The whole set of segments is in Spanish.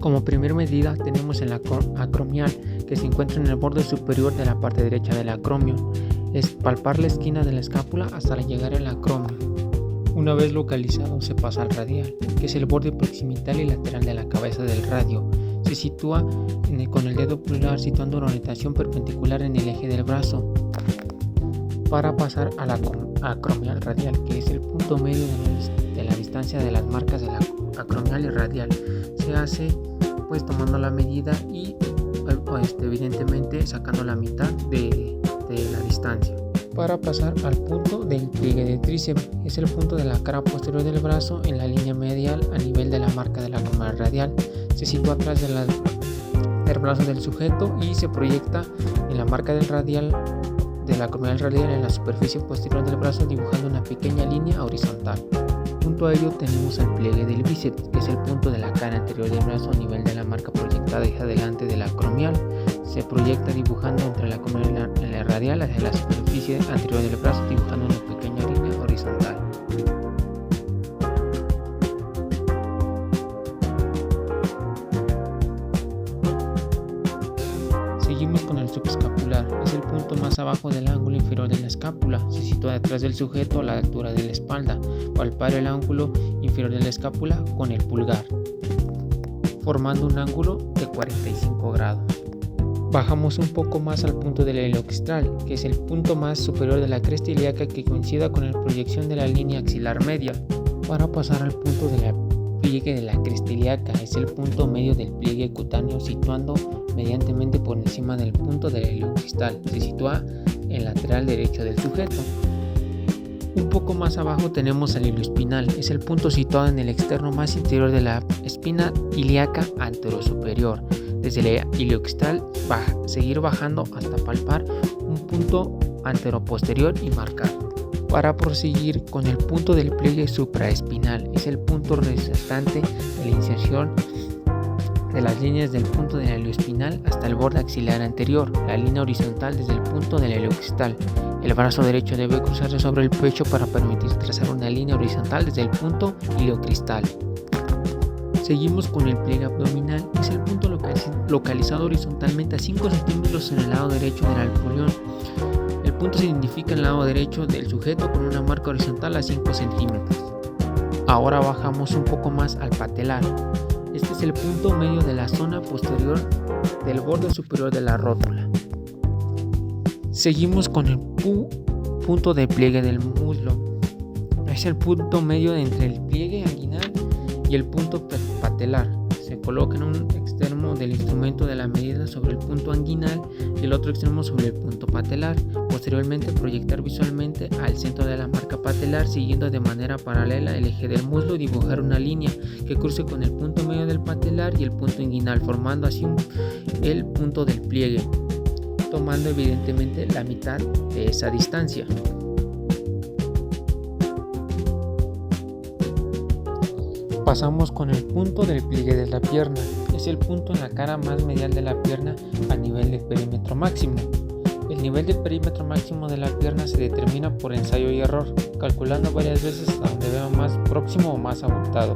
Como primera medida tenemos el acromial, que se encuentra en el borde superior de la parte derecha del acromio. Es palpar la esquina de la escápula hasta llegar al acromio. Una vez localizado se pasa al radial, que es el borde proximal y lateral de la cabeza del radio. Se sitúa con el dedo pulgar situando una orientación perpendicular en el eje del brazo. Para pasar al acromial radial, que es el punto medio de la distancia de las marcas de la acromial y radial, se hace pues tomando la medida y evidentemente sacando la mitad de la distancia. Para pasar al punto del pliegue de tríceps, es el punto de la cara posterior del brazo en la línea medial a nivel de la marca de la acromial radial. Se sitúa atrás del brazo del sujeto y se proyecta en la marca del acromial radial en la superficie posterior del brazo, dibujando una pequeña línea horizontal. Junto a ello tenemos el pliegue del bíceps, que es el punto de la cara anterior del brazo a nivel de la marca proyectada hacia adelante del acromial. Se proyecta dibujando entre la acromial y la radial hacia la superficie anterior del brazo, dibujando una pequeña línea horizontal. Seguimos con el subescapular. Es el punto más abajo del ángulo inferior de la escápula. Se sitúa detrás del sujeto a la altura de la espalda. Palpar el ángulo inferior de la escápula con el pulgar, formando un ángulo de 45 grados. Bajamos un poco más al punto del ilioxistral, que es el punto más superior de la cresta ilíaca que coincida con la proyección de la línea axilar media. Para pasar al punto del pliegue de la cresta ilíaca, es el punto medio del pliegue cutáneo, situando mediantemente por encima del punto del ilioxistral. Se sitúa en el lateral derecho del sujeto. Un poco más abajo tenemos el ilioespinal, es el punto situado en el externo más interior de la espina ilíaca anterosuperior. Desde el ilioxistral seguir bajando hasta palpar un punto anteroposterior y marcar. Para proseguir con el punto del pliegue supraespinal, es el punto resultante de la inserción de las líneas del punto del ilioespinal hasta el borde axilar anterior, la línea horizontal desde el punto del ilioxistral. El brazo derecho debe cruzarse sobre el pecho para permitir trazar una línea horizontal desde el punto iliocristal. Seguimos con el pliegue abdominal, es el punto localizado horizontalmente a 5 centímetros en el lado derecho del alveolón. El punto se identifica en el lado derecho del sujeto con una marca horizontal a 5 centímetros. Ahora bajamos un poco más al patelar. Este es el punto medio de la zona posterior del borde superior de la rótula. Seguimos con el punto de pliegue del muslo. Es el punto medio entre el pliegue anguinal y el punto patelar. Se coloca en un extremo del instrumento de la medida sobre el punto anguinal y el otro extremo sobre el punto patelar. Posteriormente proyectar visualmente al centro de la marca patelar, siguiendo de manera paralela el eje del muslo, y dibujar una línea que cruce con el punto medio del patelar y el punto inguinal, formando así el punto del pliegue, tomando evidentemente la mitad de esa distancia. Pasamos con el punto del pliegue de la pierna. Es el punto en la cara más medial de la pierna a nivel de perímetro máximo. El nivel de perímetro máximo de la pierna se determina por ensayo y error, calculando varias veces a donde vea más próximo o más abultado.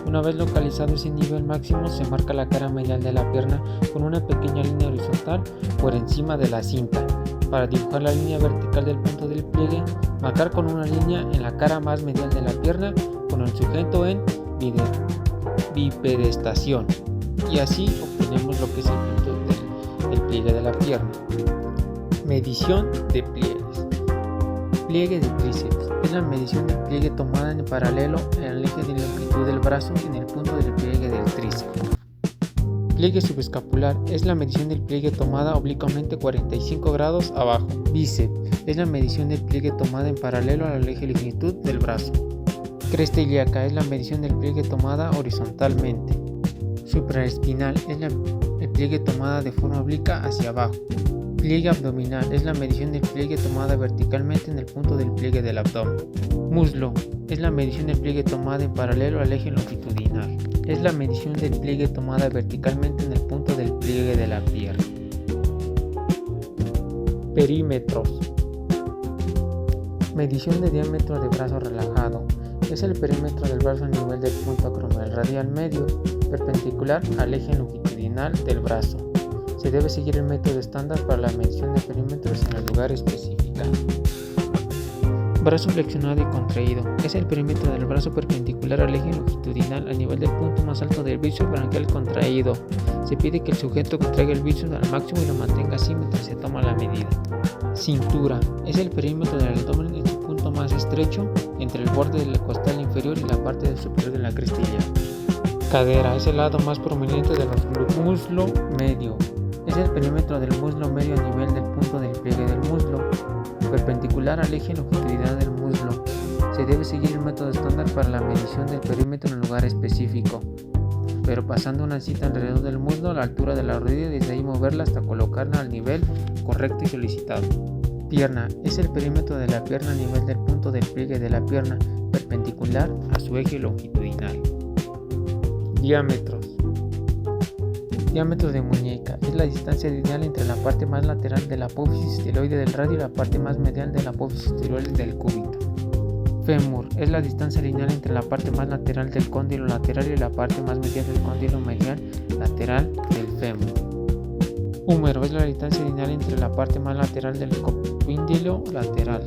Una vez localizado ese nivel máximo, se marca la cara medial de la pierna con una pequeña línea horizontal por encima de la cinta. Para dibujar la línea vertical del punto del pliegue, marcar con una línea en la cara más medial de la pierna con el sujeto en bipedestación, y así obtenemos lo que es el punto del pliegue de la pierna. Medición de pliegues. Pliegue de tríceps es la medición del pliegue tomada en paralelo al eje de longitud del brazo en el punto del pliegue del tríceps. Pliegue subescapular es la medición del pliegue tomada oblicuamente 45 grados abajo. Bíceps es la medición del pliegue tomada en paralelo al eje de longitud del brazo. Cresta ilíaca es la medición del pliegue tomada horizontalmente. Supraespinal es el pliegue tomada de forma oblicua hacia abajo. Pliegue abdominal es la medición del pliegue tomada verticalmente en el punto del pliegue del abdomen. Muslo es la medición del pliegue tomada en paralelo al eje longitudinal. Es la medición del pliegue tomada verticalmente en el punto del pliegue de la pierna. Perímetros. Medición de diámetro de brazo relajado. Es el perímetro del brazo a nivel del punto acromial radial medio. perpendicular al eje longitudinal del brazo. Se debe seguir el método estándar para la medición de perímetros en el lugar especificado. Brazo flexionado y contraído. Es el perímetro del brazo perpendicular al eje longitudinal a nivel del punto más alto del bíceps branquial contraído. Se pide que el sujeto contraiga el bíceps al máximo y lo mantenga así mientras se toma la medida. Cintura. Es el perímetro del abdomen en su punto más estrecho entre el borde del costal inferior y la parte superior de la crestilla. Cadera. Es el lado más prominente del muslo medio. Es el perímetro del muslo medio a nivel del punto del pliegue del muslo, perpendicular al eje longitudinal del muslo. Se debe seguir el método estándar para la medición del perímetro en un lugar específico, pero pasando una cinta alrededor del muslo a la altura de la rodilla y desde ahí moverla hasta colocarla al nivel correcto y solicitado. Pierna. Es el perímetro de la pierna a nivel del punto del pliegue de la pierna, perpendicular a su eje longitudinal. Diámetros. Diámetro de muñeca. Es la distancia lineal entre la parte más lateral de la apófisis esteroide del radio y la parte más medial de la apófisis esteroide del cúbito. Fémur. Es la distancia lineal entre la parte más lateral del cóndilo lateral y la parte más medial del cóndilo medial lateral del fémur. Húmero. Es la distancia lineal entre la parte más lateral del cóndilo lateral.